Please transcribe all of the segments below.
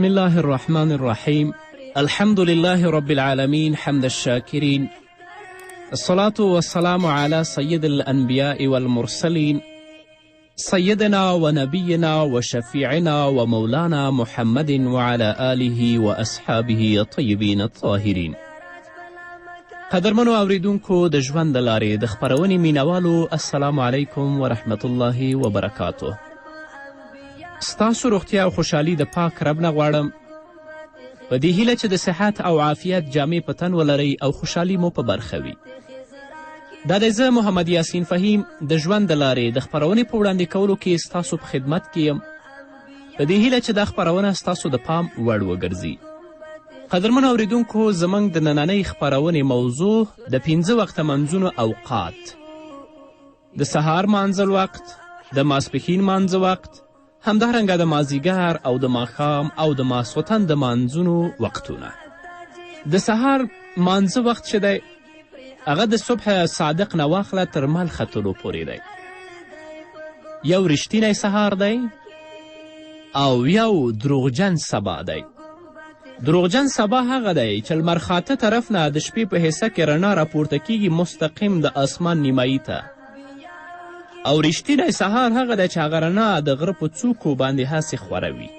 بسم الله الرحمن الرحيم. الحمد لله رب العالمين حمد الشاكرين، الصلاة والسلام على سيد الأنبياء والمرسلين سيدنا ونبينا وشفيعنا ومولانا محمد وعلى آله وأصحابه الطيبين الطاهرين. قدرمنو اوریدونکو د ژوند د لارې د خپرونې مینوالو، السلام علیکم ورحمت الله وبرکاتو. ستاسو روغتیا او خوشحالي د پاک رب نه غواړم، په دې هیله چې د صحت او عافیت جامې په تن ولرئ او خوشحالي مو په برخه وي. دا دی زه محمد یاسین فهیم د ژوند د لارې د خپرونې په وړاندې کولو کې ستاسو په خدمت کې یم، په دې هیله چې دا خپرونه ستاسو د پام وړ وګرځي. قدرمنو اوریدونکو، زموږ د نننۍ خپرونې موضوع د 5 وخته منځونو اوقات، د سهار مانځل وخت، د ماسپښین مانځه وخت، همدارنګه د مازدیګر او د ماښام او د ماسخوتن د مانځونو وختونه. د سهار مانځه وخت چې دی هغه د صبح صادق نه واخله تر مل ختلو پورې دی. یو رښتینی سهار دی او یو دروغجن سبا دی. دروغجن سبا هغه دی چې لمر خاته طرف نه د شپې په حصه کې رڼا راپورته کیږي مستقیم د اسمان نیمایي ته، او رښتینی سهار هغه دی چې هغه رڼا د غره په څوکو باندې هسې خوره وي.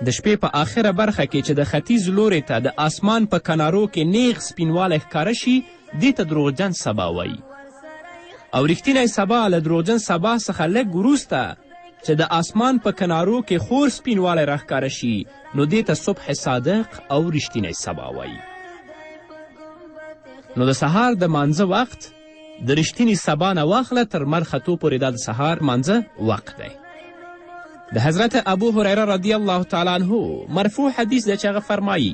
د شپې په آخره برخه کې چې د ختیځ لوري ته د اسمان په کنارو کې نیغ سپینوالی ښکاره شي، دې ته دروغجن سبا وایي. او رښتینی سبا له دروغجن سبا څخه لږ وروسته چې د اسمان په کنارو کې خور سپینوالی راښکاره شي، نو دې ته صبح صادق او رښتینی سبا وایي. نو د سهار د مانځه وخت د رښتیني سبا نه واخله تر مر ختو پورې دا د سهار مانځه وخت دی. د حضرت ابو هریره رضی الله تعالی عنه مرفوع حدیث دی چې هغه فرمایي: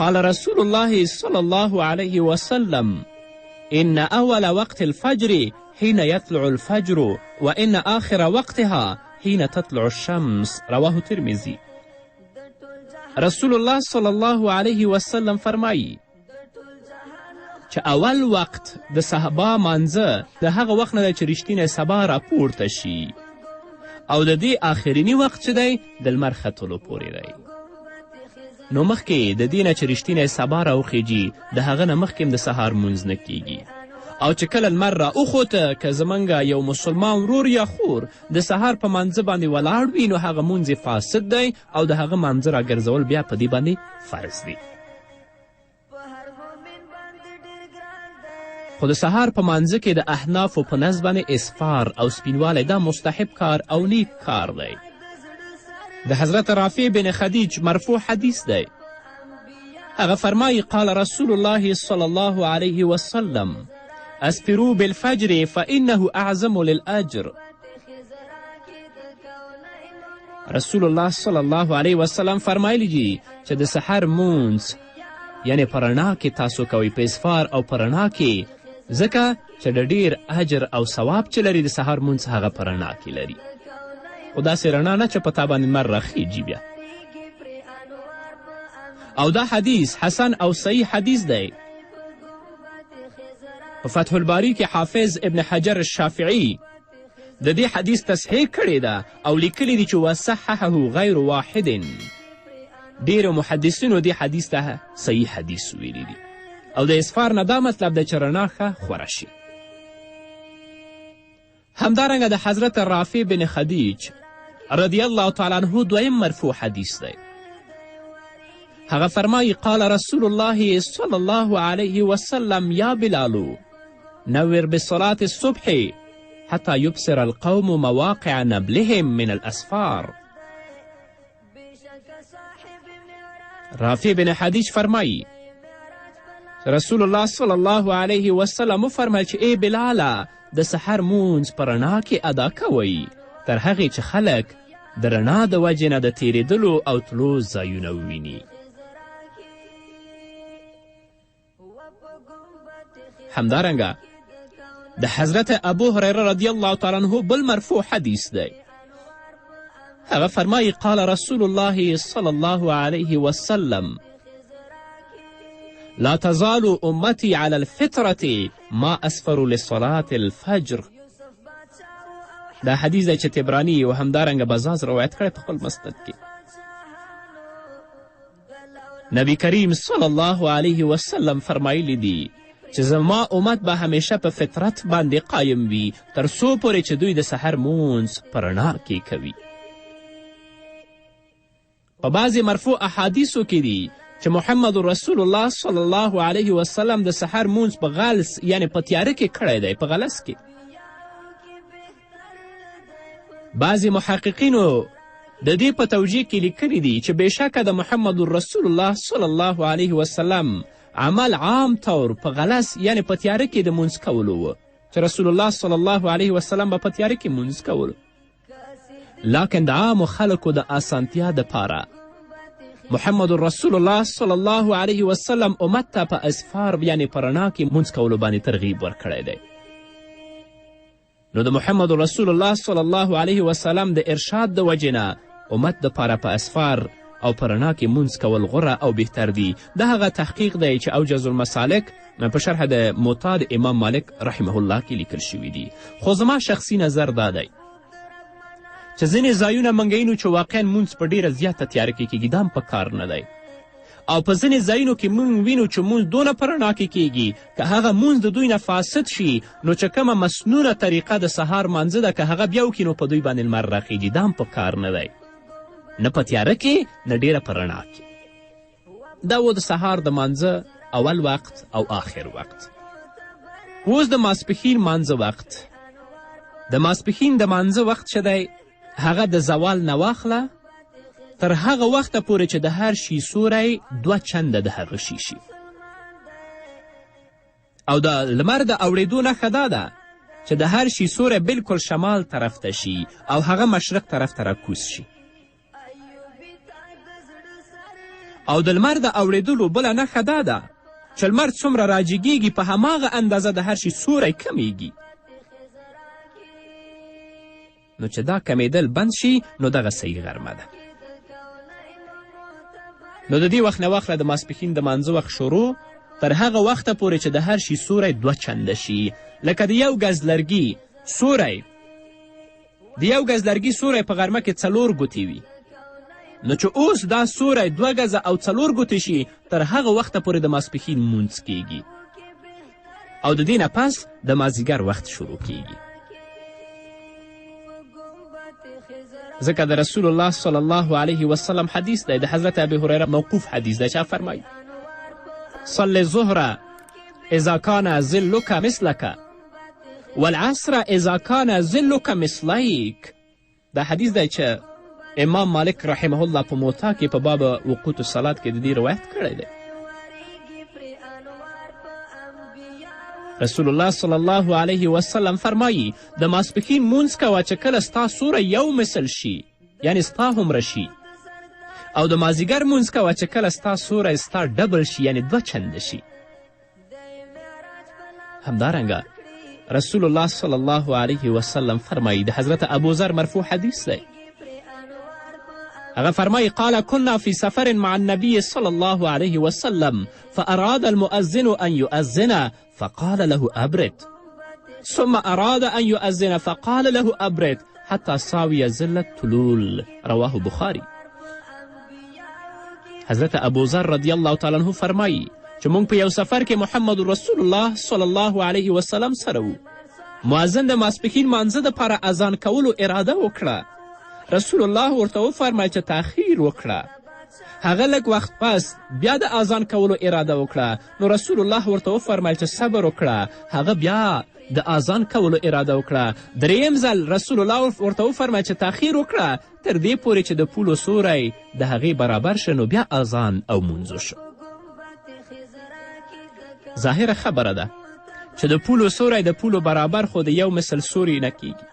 قال رسول الله صلی الله علیه وسلم ان اول وقت الفجر حين يطلع الفجر وان آخر وقتها حين تطلع الشمس، رواه ترمذی. رسول الله صلی الله علیه وسلم فرمایي چې اول وقت د سبا مانځه د هغه وخت نه دی چې رښتینی سبا راپورته شي، او د دې آخرینی وخت چې دی د لمر ختلو پورې دی. نو مخکې د دې نه چې رښتینی سبا راوخیږي د هغه نه مخکې د سهار مونځ نه کیږي، او چې کله لمر راوخوته که زموږ یو مسلمان ورور یا خور د سهار په مانځه باندې ولاړ وي، نو هغه مونځ فاسد دی او د هغه مانځه راګرځول بیا په دې باندې فرض دی. خو د سهار په مانځه کې د احنافو په نزد باندې اسفار او سپینوالی دا مستحب کار او نیک کار دی. د حضرت رافع بن خدیج مرفوع حدیث دی. هغه فرمایي: قال رسول الله صلی الله علیه وسلم اسفروا بالفجر فانه اعظم للاجر. رسول الله صلی الله علیه وسلم فرمایلی دي چې د سحر مونځ یعنی په رڼا کې تاسو کوئ، په اسفار او په رڼا کې، ځکه چې د ډیر اجر او ثواب چې لري د سهار مونځ هغه په رڼا کې لري، خو داسې رڼا نه چې په تا باندې لمر راخیږي بیا. او دا حدیث حسن او صحیح حدیث دی. په فتح الباری کې حافظ ابن حجر الشافعي د دې حدیث تصحیح کړې ده او لیکلی دي چې وصححه غیر واحد. ډیرو محدثینو دې حدیث ته صحیح حدیث ویلی دي، او د اسفار نه دا مطلب دی چې رڼا ښه خوره شي. همدارنګه د حضرت رافع بن خدیج رضی الله تعالی عنه دویم مرفوع حدیث دی. هغه فرمایي: قال رسول الله صلی الله علیه وسلم یا بلال نور بصلاة الصبح حتی یبصر القوم مواقع نبلهم من الاسفار. رافع بن حدیج فرمایي رسول الله صلی الله علیه وسلم وفرمیل چې ای بلاله د سحر مونځ په رڼا کې ادا کوئ تر هغې چې خلک د رڼا د وجې نه د تیریدلو او تلو ځایونه وویني. همدارنګه د حضرت ابو هریره رضی الله تعالی عنه بل مرفوع حدیث دی. هغه فرمایي: قال رسول الله صلی الله علیه وسلم لا تزال امتی علی الفطرة ما اسفروا لصلاة الفجر. دا حدیث دی چې تبرانی او همدارنګه بزاز روایت کړی په خپل مسند کې. نبی کریم صلی الله علیه وسلم فرمایلی دی چې زما امت به همیشه په فطرت باندې قایم وي تر څو پورې چې دوی د سحر مونځ په رڼا کې کوي. په بعضې مرفوع احادیثو کې دي چې محمد رسول الله صلی الله علیه وسلم د سحر مونځ په غلس یعنی په تیاره کې کړی دی، په غلس کې. بعضې محققینو د دې په توجیه کې لیکلي دي چې بېشکه د محمد رسول الله صلی الله علیه وسلم عمل عام طور په غلس یعنی په تیاره کې د مونځ کولو و چې رسول الله صلی الله علیه وسلم به په تیاره کې مونځ کولو. لکن د عامو خلکو د اسانتیا دپاره محمد رسول الله صلی الله علیه وسلم امت ته په اسفار یعنی په رڼا کې مونځ کولو باندې ترغیب ورکړی دی. نو د محمد رسول الله صلی الله علیه وسلم د ارشاد د وجې نه امت دپاره په اسفار او په رڼا کې مونځ کول غوره او بهتر دي. د هغه تحقیق دی چې اوجز المسالک په شرح د موطا د امام مالک رحمه الله کې لیکل شوي دي. خو زما شخصي نظر دا دی چې ځینې ځایونه موږ وینو چې واقعا مونځ په ډیره زیاته تیاره کې کیږي، دا هم په کار نه دی. او په ځینې ځایونو کې موږ وینو چې مونځ دونه په رڼا کې کیږي که هغه مونځ د دوی نه فاسد شي نو چې کومه مسنونه طریقه د سهار مانځه ده که هغه بیا وکړي نو په دوی باندې لمر راخیږي، دا هم په کار نه دی. نه په تیاره کې نه ډیره په رڼا کې. دا و د سهار د مانځه اول وقت او آخر وقت. اوس د ماسپښین مانځه وقت. د ماسپښین د مانځه وقت چې دی هغه د زوال نه واخله تر هغه وخته پورې چې د هر شي سوری 2 چنده د هغه شي شي. او د لمر د اوړېدو نښه دا ده چې د هر شي سوری بلکل شمال طرف ته شي او هغه مشرق طرف ته راکوز شي. او د لمر د اوړېدلو بله نښه دا ده چې لمر څومره راجګیږي په هماغه اندازه د هر شي سوری کمیږي. نو چې دا کمیدل بند شي نو دغه صحیح غرمه ده. نو د دې وخت نه واخله د ماسپښین د مانځه وخت شروع تر هغه وخته پورې چې د هر شي سوری 2 چنده شي. لکه د یو ګز لرګي سوری په غرمه کې 4 ګوتې وي، نو چې اوس دا سوری 2 ګزه او 4 ګوتې شي تر هغه وخته پورې د ماسپښین مونځ کیږي او د دې نه پس د مازدیګر وخت شروع کیږي. ځکه د رسول الله صلی الله علیه وسلم حدیث دی، د حضرت ابی هریره موقوف حدیث دی چې فرمایي صل الظهر اذا کان ظلک مثلک والعصر اذا کان ظلک مثلیک. دا حدیث دی چې امام مالک رحمه الله په موطا کې په باب وقوت الصلات کې د دې روایت کړی دی. رسول الله صلی الله علیه وسلم فرمایي د ماسپښین مونځ کوه چې کله ستا سوری یو مثل شي یعنی ستا هومره شي، او د مازدیګر مونځ کوه چې کله ستا سوری ستا ډبل شي یعنی 2 چنده شي. همدارنګه رسول الله صلی الله علیه وسلم فرمایي د حضرت ابوذر مرفوع حدیث دی. هغه فرمایي قال كنا في سفر مع النبي صلى الله عليه وسلم فأراد المؤذن أن يؤذن فقال له أبرد ثم أراد أن يؤذن فقال له أبرد حتى ساوي ظل الطلول. رواه بخاري. حضرت ابوذر رضی الله تعالی عنه فرمایي چې موږ په یو سفر کې محمد رسول الله صلی الله علیه وسلم سره وو. مؤذن د ماسپښین مانځه دپاره اذان کولو اراده وکړه. رسول الله ورته وفرمیل چې تاخیر وکړه. هغه لږ وخت پس بیا د اذان کولو اراده وکړه. نو رسول الله ورته وفرمیل چې صبر وکړه. هغه بیا د اذان کولو اراده وکړه. 3یم ځل رسول الله ورته وفرمیل چې تاخیر وکړه تر دې پورې چې د پولو سوری د هغې برابر شه نو بیا اذان او مونځ شو. ظاهره خبره ده چې د پولو سوری د پولو برابر خو د یو مثل سوری نه کیږي.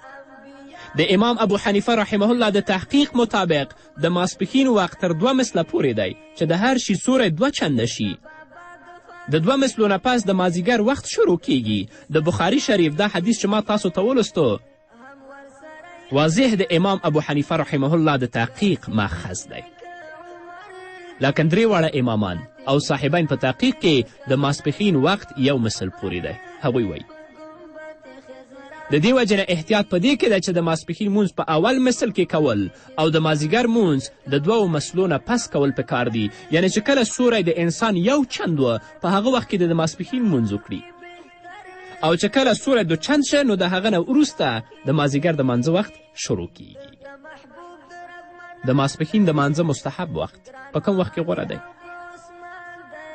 د امام ابو حنیفه رحمه الله د تحقیق مطابق د ماسپښین وخت تر 2 مثله پورې دی چې د هر شي سوری 2 چنده شي. د 2 مثلو نه پس د مازدیګر وخت شروع کیږي. د بخاري شریف دا حدیث چې ما تاسو ته ولستو واضح د امام ابو حنیفه رحمه الله د تحقیق ماخذ دی. لکن 3 واړه امامان او صاحبین په تحقیق کې د ماسپښین وخت 1 مثل پورې دی. هغوی وایي د دې وجې نه احتیاط په دې کې ده چې د ماسپښین مونځ په اول مثل کې کول او د مازدیګر مونځ د 2 مثلو نه پس کول پکار دي. یعنی چې کله سوری د انسان یو چند و په هغه وخت کې د ماسپښین مونځ وکړي، او چې کله سوری 2 چند شه نو د هغه نه وروسته د مازدیګر د مانځه وخت شروع کیږي. د ماسپښین د مانځه مستحب وخت په کوم وخت کې غوره دی؟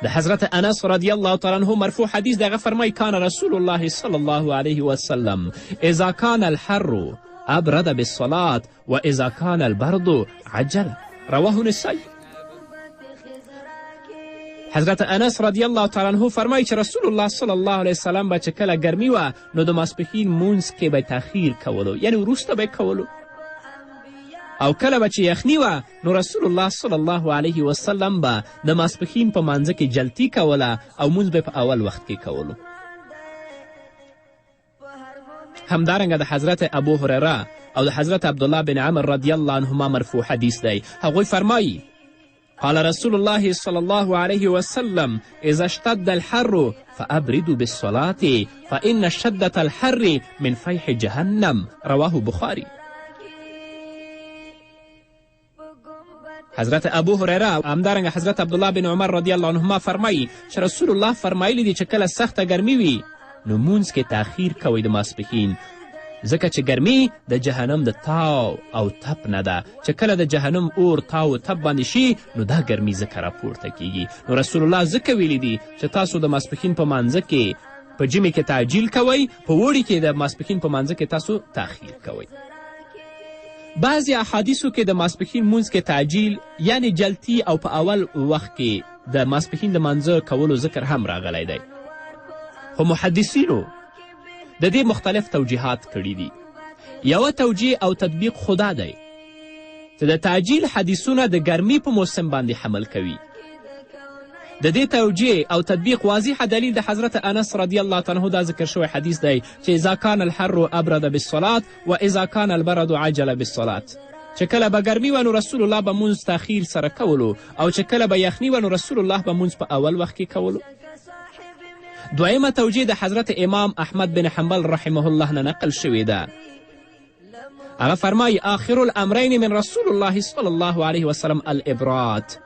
د حضرت انس رضی الله تعالی عنه مرفوع حدیث دغه فرمای کان رسول الله صلی الله علیه وسلم اذا کان الحر ابرد بالصلاة و اذا کان البرد عجل، رواه نسائی. حضرت انس رضی الله تعالی عنه فرمای چې رسول الله صلی الله علیه وسلم به چې کله ګرمي وه نو د ماسپښین مونځ کې به تاخیر کولو، یعنی وروسته به کولو، او کله به چې یخني وه نو رسول الله صلی الله علیه وسلم به د ماسپښین په مانځه کې جلتي کوله او مونځ به په اول وخت کې کولو. همدارنګه د حضرت ابو هریره او د حضرت عبدالله بن عمر رضی الله عنهما مرفوع حدیث دی. هغوی فرمایي قال رسول الله صلی الله علیه وسلم اذا اشتد الحر فابردوا بالصلاة فان شدة الحر من فیح جهنم، رواه بخاری. حضرت ابو هریره او همدارنګه حضرت عبدالله بن عمر رضی الله عنهما فرمایي چې رسول الله فرمایلی دي چې کله سخته ګرمي وي نو مونځ کې تاخیر کوئ د ماسپښین، ځکه چې ګرمي د جهنم د تاو او تپ نه ده، چې کله د جهنم اور تاو او تپ باندې شي نو دا ګرمي ځکه راپورته کیږي. نو رسول الله ځکه ویلی دي چې تاسو د ماسپښین په مانځه کې په ژمي کې تعجیل کوئ، په اوړي کې د ماسپښین په مانځه کې تاسو تاخیر کوئ. بعضی احادیثو کې د ماسپښین مونځ کې تعجیل یعنی جلتی او په اول وخت کې د ماسپښین د مانځه کولو ذکر هم راغلی دی، خو محدثینو د دې مختلف توجیحات کړي دي. یوه توجیه او تطبیق خدا دی چې د تعجیل حدیثونه د ګرمي په موسم باندې حمل کوي. د دې توجیه او تطبیق واضح دلیل د حضرت انس رضی الله تعالی عنه دا ذکر شوی حدیث دی چې اذا کان الحر ابرد بالصلاة و اذا کان البرد عجل بالصلاة، چې کله به ګرمي وه نو رسول الله به مونځ تاخیر سره کولو، او چې کله به یخني وه نو رسول الله به مونځ په اول وخت کې کولو. دویمه توجیه د حضرت امام احمد بن حنبل رحمه الله نه نقل شوې ده. هغه فرمایي آخر الامرین من رسول الله صلی الله علیه وسلم الابراد،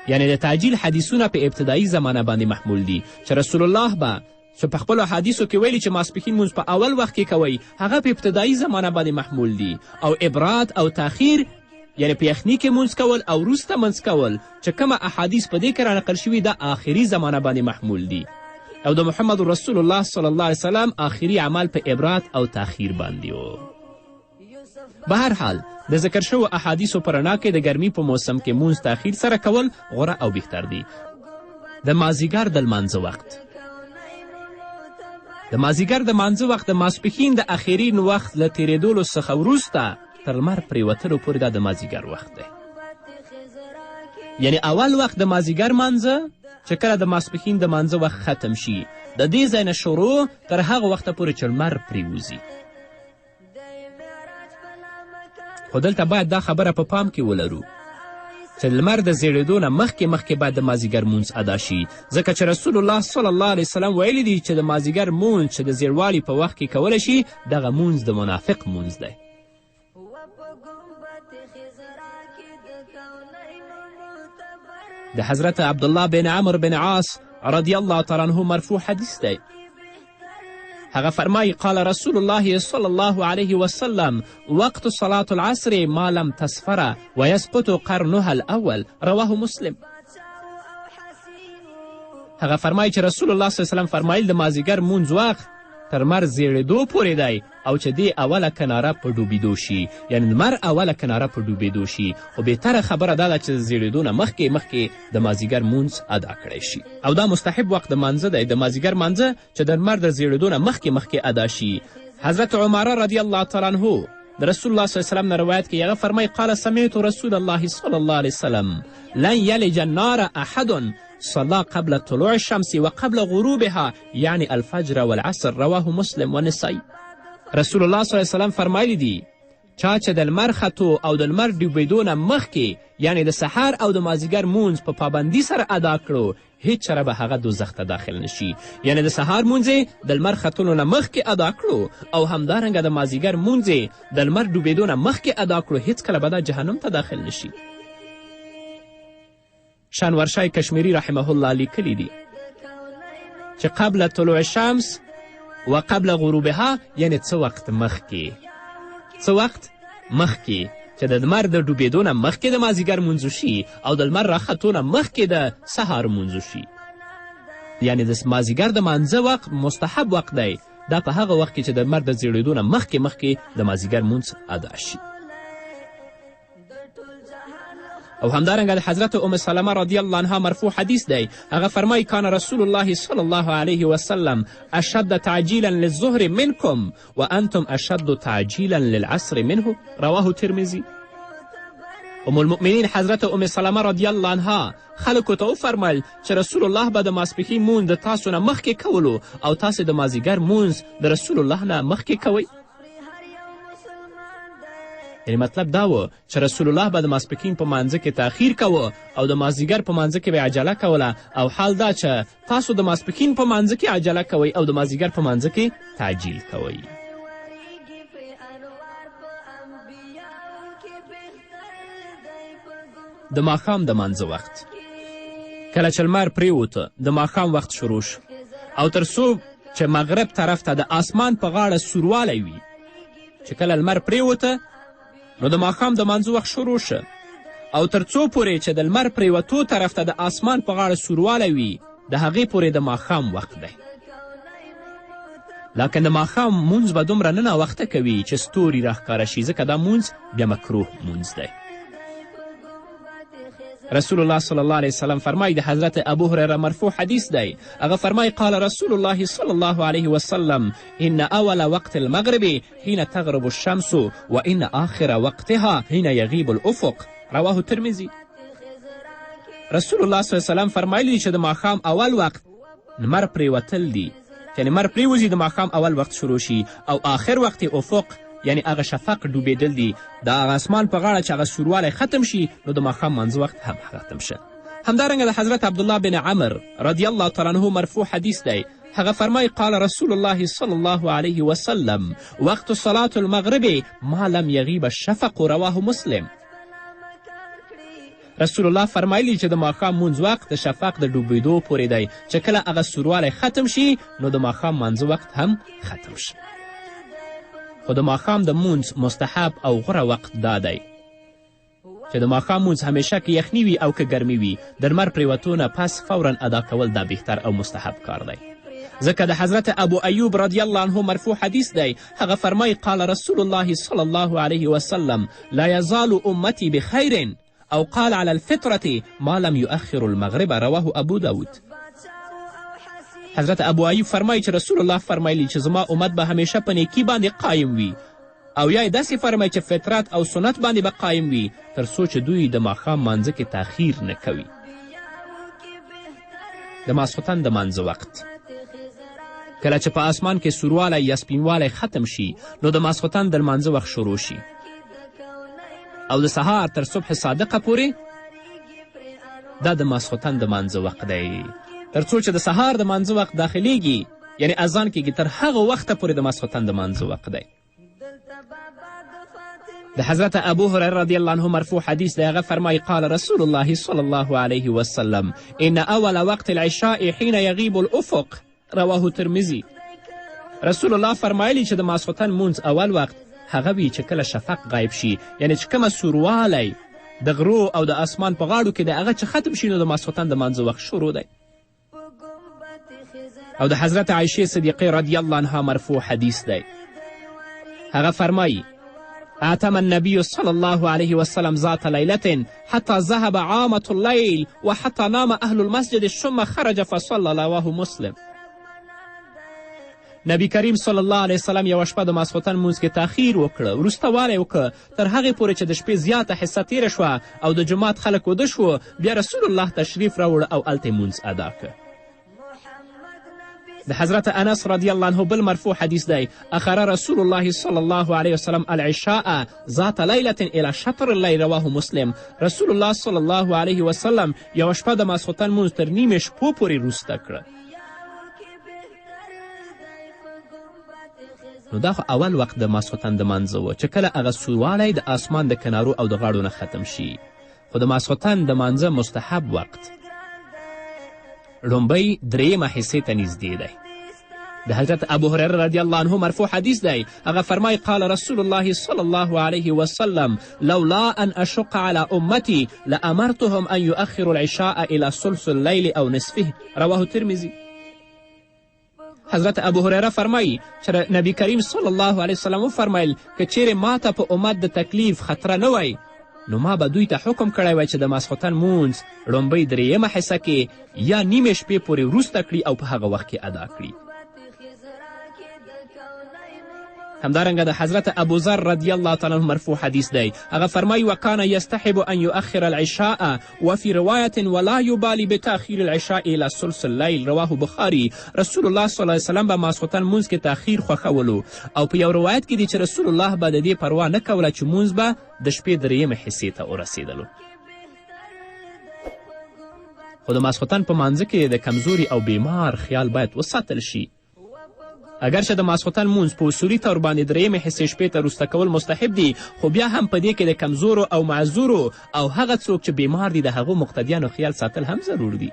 یعنی د تعجیل حدیثونه په ابتدایي زمانه باندې محمول دي چې رسول الله به چې په خپلو حدیثو کې ویلي چې ماسپښین مونځ په اول وخت کې کوئ هغه په ابتدایي زمانه باندې محمول دي، او ابراد او تاخیر یعنی په یخني کې مونځ کول او وروسته منځ کول چې کومه احادیث په دې کې رانقل شوي د آخري زمانه باندې محمول دي، او د محمد رسول الله صلی الله علیه وسلم آخري عمل په ابراد او تاخیر باندې و. به هر حال د ذکر شوو احادیثو په رڼا کې د ګرمي په موسم کې مونځ تاخیر سره کول غوره او بهتر دي. د مازدیګر د لمانځه وخت، د مازدیګر د مانځه وخت د ماسپښین د اخرین وخت له تیریدلو څخه وروسته تر لمر پریوتلو پورې دا د مازدیګر وخت دی. یعنی اول وخت د مازدیګر مانځه چې کله د ماسپښین د مانځه وخت ختم شي د دې ځای نه شروع تر هغه وخته پورې چې لمر پریوځي. خو دلته باید دا خبره په پام کې ولرو چې لمر د زیړېدو نه مخکې باید د مازدیګر مونځ ادا شي، ځکه چې رسول الله صلی الله علیه وسلم ویلی دی چې د مازدیګر مونځ چې د زیړوالي په وخت کې کولی شي دغه مونځ د منافق مونځ دی. د حضرت عبدالله بن عمر بن عاص رضی الله تعالی عنه مرفوع حدیث دی. هغه فرمایي قال رسول الله صلی الله علیه وسلم وقت صلاة العصر ما لم تصفر ويسقط قرنها الاول، رواه مسلم. هغه فرمایي چې رسول الله صلی الله علیه وسلم فرمایل د مازدیګر مونځ وخت تر لمر زیړېدو پورې دی او چې دې اوله کناره په ډوبېدو شي، یعنی لمر اوله کناره په ډوبېدو شي، خو بهتره خبره دا ده چې د زیړېدو نه مخکې د مازدیګر مونځ ادا کړی شي، او دا مستحب وخت د مانځه دی د مازدیګر مانځه چې د لمر د زیړېدو نه مخکې ادا شي. حضرت عمره رضی الله تعالی عنه د رسول الله صلی الله علیه وسلم نه روایت کې هغه فرمایي قال سمعت رسول الله صلی الله علیه وسلم لن یلج النار احد صلى قبل طلوع الشمس وقبل غروبها یعنی الفجر والعصر، رواه مسلم و نسائی. رسول الله صلی الله علیه وسلم فرمایلی دي چا چې د لمر ختو او د لمر ډوبېدو نه مخکې یعنی د سحر او د مازدیګر مونځ په پابندي سره ادا کړو هیڅ چره به هغه دوزخ ته داخل نشي. یعنې د سهار مونځ یې د لمر ختلو نه مخکې ادا کړو او همدارنګه د مازدیګر مونځ یې د لمر ډوبېدو نه مخکې ادا کړو، هیڅکله به دا جهنم ته داخل نشي. شانورشای کشمیری رحمه الله لیکلی دي چې قبل طلوع الشمس و قبل غروبها، یعنې څه وخت مخکې چې د لمر د ډوبېدو نه مخکې د مازدیګر مونځ وشي او د لمر راختو نه مخکې د سهار مونځ وشي. یعنې د مازدیګر د مانځه وخت مستحب وخت دی، دا په هغه وخت کې چې د لمر د زیړېدو نه مخکې د مازدیګر مونځ ادا شي. او همدارنګه د حضرت ام سلمه رضی الله عنها مرفوع حدیث دی. هغه فرمایي کان رسول الله صلی الله علیه وسلم اشد تعجیلا للظهر منکم وانتم اشد تعجیلا للعصر منه، رواه ترمذی. ام المؤمنین حضرت ام سلمه رضی الله عنها خلکو ته وفرمیل چې رسول الله به د ماسپښین مونځ د تاسو نه مخکې کولو او تاسې د مازدیګر مونځ د رسول الله نه مخکې کوئ. یعنې مطلب دا و چې رسول الله به د ماسپښین په مانځه کې تاخیر کوه او د مازدیګر په مانځه کې به عجله کوله، او حال دا چې تاسو د ماسپښین په مانځه کې عجله کوئ او د مازدیګر په مانځه کې تعجیل کوئ. د ماښام د مانځه وخت کله چې لمر پرېوته د ماښام وخت شروع شو او تر څو چې مغرب طرف ته د آسمان په غاړه سوروالی وي، چې کله لمر پرېوته نو د ماښام د مانځه وخت شروع شه او تر څو پورې چې د لمر پرېوتو طرف ته د آسمان په غاړه سوروالی وي، د هغې پورې د ماښام وخت دی. لکن د ماښام مونځ به دومره نه ناوخته کوي چې ستوري راښکاره شي، ځکه دا مونځ بیا مکروه مونځ دی. رسول الله صلی الله علیه وسلم فرمایي، د حضرت ابو هریره مرفوع حدیث دی. هغه فرمایي قال رسول الله صلی الله علیه وسلم ان اول وقت المغرب حين تغرب الشمس وان آخر وقتها حين یغیب الافق، رواه ترمذی. رسول الله صلی الله علیه وسلم فرمایلی چې د ماښام اول وخت لمر پرېوتل دي، یعنې لمر پرېوځي د ماښام اول وخت شروع شي، او آخر وقت افق یعنی هغه شفق ډوبېدل دي، د هغه اسمان په غاړه چې هغه سوروالی ختم شي نو د ماښام منځ وخت هم ختم شه. همدارنګه د حضرت عبدالله بن عمر رضی الله تعالی عنه مرفوع حدیث دی. هغه فرمایي قال رسول الله صلی الله علیه وسلم وقت صلاة المغرب ما لم یغیب الشفق، رواه مسلم. رسول الله فرمایلی چې د ماښام مونځ وخت د شفق د ډوبېدو پورې دی، چې کله هغه سوروالی ختم شي نو د ماښام منځ وخت هم ختم شي. خو د ماښام د مونځ مستحب او غوره وخت دا دی چې د ماښام مونځ همیشه که یخني وي او که ګرمي وي، د لمر پرېوتو نه پس فورا ادا کول دا بهتر او مستحب کار دی. ځکه د حضرت ابو ایوب رضی الله عنه مرفوع حدیث دی. هغه فرمایي قال رسول الله صلی الله علیه وسلم لا یزال امتی بخیر او قال على الفطرة ما لم یؤخر المغرب، رواه ابو داود. حضرت ابو ایوب فرمایي چې رسول الله فرمایلی چې زما امت به همیشه په نیکي باندې قایم وي، او یا یې داسې فرمایي چې فطرت او سنت باندې به قایم وي تر څو چې دوی د ماښام مانځه کې تاخیر نه کوي. د ماسخوتن د مانځه وخت کله چې په آسمان کې سوروالی یا سپینوالی ختم شي نو د ماسخوتن د لمانځه وخت شروع شي او د سهار تر صبح صادقه پورې دا د ماسخوتن د مانځه وخت دی. تر څو چې د سهار د مانځه وخت داخلیږي یعنی اذان کېږي، تر هغه وخته پورې د ماسخوتن د مانځه وخت دی. د حضرت ابو هریره رضی الله عنه مرفوع حدیث دی. هغه فرمایي قال رسول الله صلی الله علیه وسلم ان اول وقت العشاء حین یغیب الافق، رواه ترمذی. رسول الله فرمایلی چې د ماسخوتن مونځ اول وخت هغه وي چې کله شفق غایب شي، یعنی چې کومه سوروالی د غرو او د اسمان په غاړو کې د هغه چې ختم شي نو د ماسخوتن د مانځه وخت شروع دی. او د حضرت عایشې صدیقې رضی الله عنها مرفوع حدیث دی. هغه فرمایي اعتم النبي صلی الله علیه وسلم ذات لیلة حتی ذهب عامة اللیل وحتی نام اهل المسجد ثم خرج فصلى، رواه مسلم. نبی کریم صلی الله علیه وسلم یوه شپه د ماسخوتن مونځ کې تاخیر وکړه، وروسته والی وکړه تر هغې پورې چې د شپې زیاته حصه تیره شوه او د جومات خلک وده شو. بیا رسول الله تشریف راوړه او هلته یې مونځ ادا که. د حضرت انس رضی الله عنه بل مرفوع حدیث دی اخر رسول الله صلی الله علیه وسلم العشاء ذات لیلة الى شطر اللیل رواه مسلم. رسول الله صلی الله علیه وسلم یوه شپه د ماسخوتن مونځ تر نیمې شپو پورې وروسته کړه. نو دا خو اول وخت د ماسخوتن د مانځه و چې کله هغه سوروالی د آسمان د کنارو او د غاړو نه ختم شي. خو د ماسخوتن د مانځه مستحب وقت لومبی دریمه حصې ته نږدې دی. د حضرت ابو هریره رضی الله عنه مرفوع حدیث دی. هغه فرمای قال رسول الله صلی الله علیه وسلم لولا ان اشق على امتی لامرتهم ان یؤخروا العشاء الى ثلث اللیل او نصفه رواه ترمذی. حضرت ابو هریره فرمایي چې نبی کریم صلی الله علیه وسلم وفرمیل که چیرې ماته په امت د تکلیف خطره نه وی نو ما به دوی ته حکم کړی وی چې د ماسخوتن مونځ لومبۍ دریمه حصه کې یا نیمې شپې پورې وروسته کړي او په هغه وخت کې ادا کړي. همدارنګه د حضرت ابوذر رضی الله تعالی عنه مرفوع حدیث دی. هغه فرمایي وکان یستحب ان یؤخر العشاء وفي روایة ولا یبالی بتاخیر العشاء الى ثلث اللیل رواه بخاری. رسول الله صلی الله علیه وسلم به ماسخوتن مونځ کې تاخیر خوښولو او په یو روایت کې دی چې رسول الله به د دې پروا نه کوله چې مونځ به د شپې دریمې حصې ته ورسېدلو. خو د ماسخوتن په مانځه کې د کمزوري او بیمار خیال باید وساتل شي. اگرچه د ماسخوتن مونځ په اصولي طور باندې دریمې حصې شپې ته وروسته کول مستحب دي، خو بیا هم په دې کې د کمزورو او معذورو او هغه څوک چې بیمار دي د هغو مقتدیانو خیال ساتل هم ضرور دي.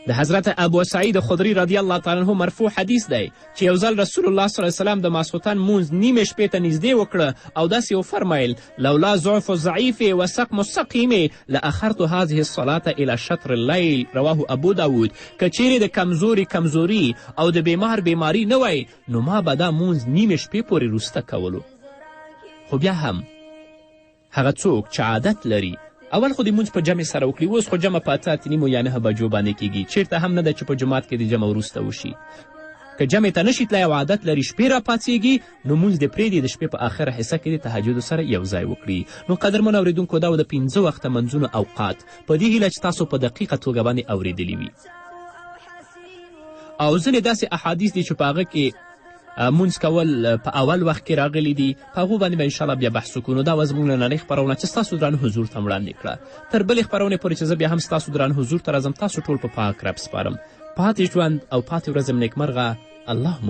د حضرت ابو سعید خدری رضی الله تعالی عنه مرفوع حدیث دی چې یو ځل رسول الله صلی الله علیه وسلم د ماسخوتن مونځ نیمې شپې ته نږدې وکړه او داسې وفرمیل لولا ضعف الضعیف و سقم السقیم لاخرت هذه الصلاة الى شطر اللیل رواه ابو داود. که چیرې د کمزوري او د بیمار بیماری نه وی نو ما به دا مونځ نیمې شپې پورې وروسته کولو. خو بیا هم هغه څوک چې عادت لري اول خو د مونځ په جمع سره وکړي. اوس خو جمع په 8:30 یا 9 بجو باندې کیږي. چیرته هم نه ده چې په جماعت کې د جمع وروسته وشي. که جمع ته نشي تللی او عادت لري شپې راپاڅېږي نو مونځ دې پرېږدي د شپې په آخره حصه کې د تهجدو سره یو ځای وکړي. نو قدرمنو اورېدونکو دا و د 5 وخته منځونو اوقات په دې هیله چې تاسو په دقیقه توګه باندې اورېدلي وي. او ځینې داسې احادیث دي چې په هغه کې مونځ کول په اول وخت کې راغلی دي، په هغو باندې به انشاءالله بیا بحث وکړو. نو دا وه زموږ نننۍ خپرونه چې ستاسو درانه حضور ته وړاندې کړه. تر بلې خپرونې پورې چې زه بیا هم ستاسو درانه حضور ته راځم، تاسو ټول په پاک رب سپارم. پاتې ژوند او پاتې ورځم نیکمرغه. اللهم